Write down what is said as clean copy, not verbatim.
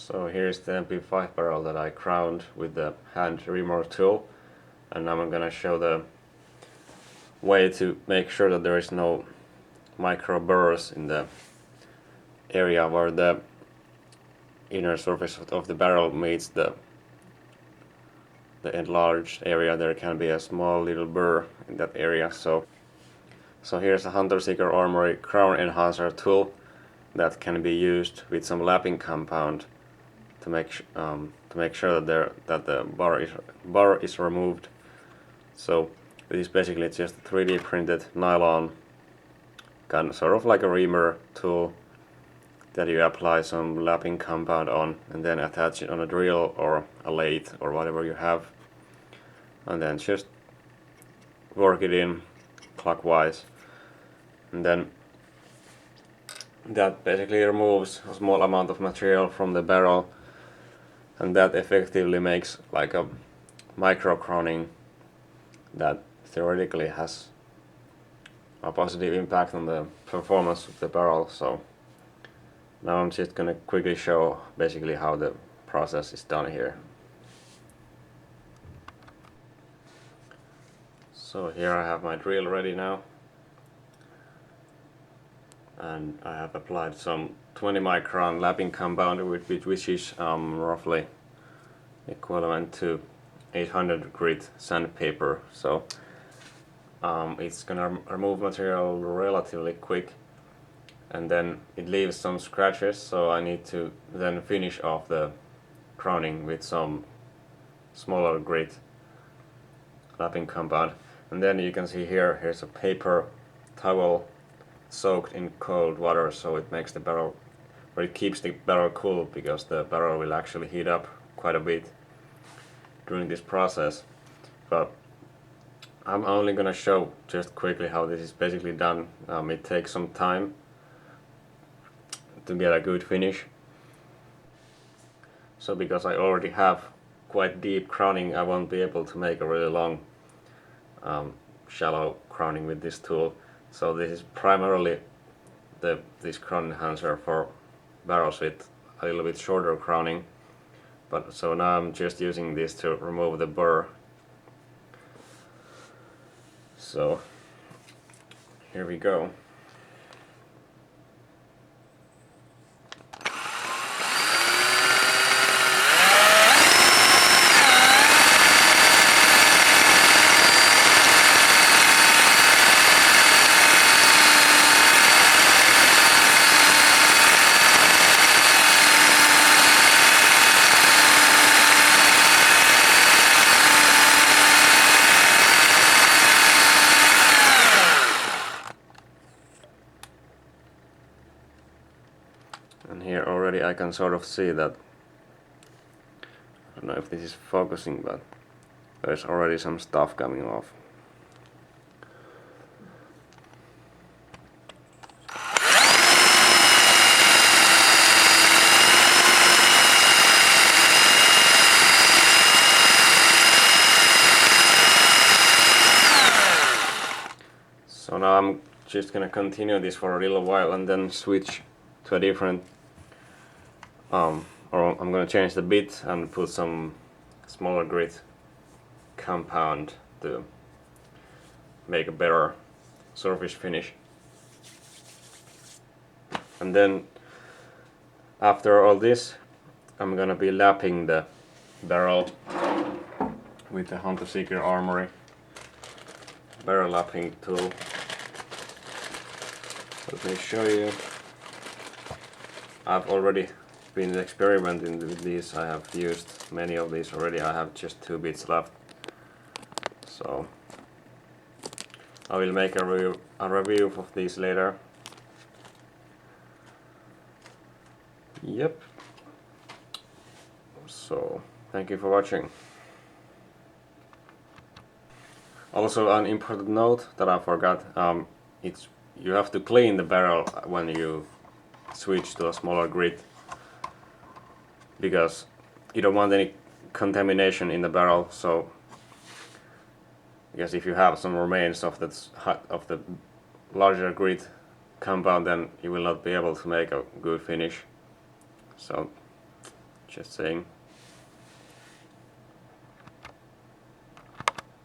So here's the MP5 barrel that I crowned with the hand remover tool, and now I'm gonna show the way to make sure that there is no micro burrs in the area where the inner surface of the barrel meets the enlarged area. There can be a small little burr in that area. So here's a Hunter Seeker Armory crown enhancer tool that can be used with some lapping compound to make sure that the bar is removed. So it is basically just a 3D printed nylon, kind of sort of like a reamer tool that you apply some lapping compound on and then attach it on a drill or a lathe or whatever you have, and then just work it in clockwise, and then that basically removes a small amount of material from the barrel, and that effectively makes like a micro crowning that theoretically has a positive impact on the performance of the barrel. So now I'm just gonna quickly show basically how the process is done here. So here I have my drill ready now, and I have applied some 20 micron lapping compound which is roughly equivalent to 800 grit sandpaper. So it's gonna remove material relatively quick, and then it leaves some scratches, so I need to then finish off the crowning with some smaller grit lapping compound. And then you can see here's a paper towel soaked in cold water, so it makes the barrel, or it keeps the barrel cool, because the barrel will actually heat up quite a bit during this process. But I'm only gonna show just quickly how this is basically done. It takes some time to get a good finish. So because I already have quite deep crowning, I won't be able to make a really long shallow crowning with this tool. So this is primarily this crown enhancer for barrels with a little bit shorter crowning. But so now I'm just using this to remove the burr. So here we go. And here already I can sort of see that, I don't know if this is focusing, but there's already some stuff coming off. So now I'm just gonna continue this for a little while and then switch to a different or I'm gonna change the bit and put some smaller grit compound to make a better surface finish. And then after all this, I'm gonna be lapping the barrel with the Hunter Seeker Armory barrel lapping tool. Let me show you. I've already been experimenting with these. I have used many of these already. I have just 2 bits left. So I will make a review of these later. Yep. So thank you for watching. Also, an important note that I forgot, you have to clean the barrel when you switch to a smaller grit, because you don't want any contamination in the barrel. So because if you have some remains of the larger grit compound, then you will not be able to make a good finish. So Just saying.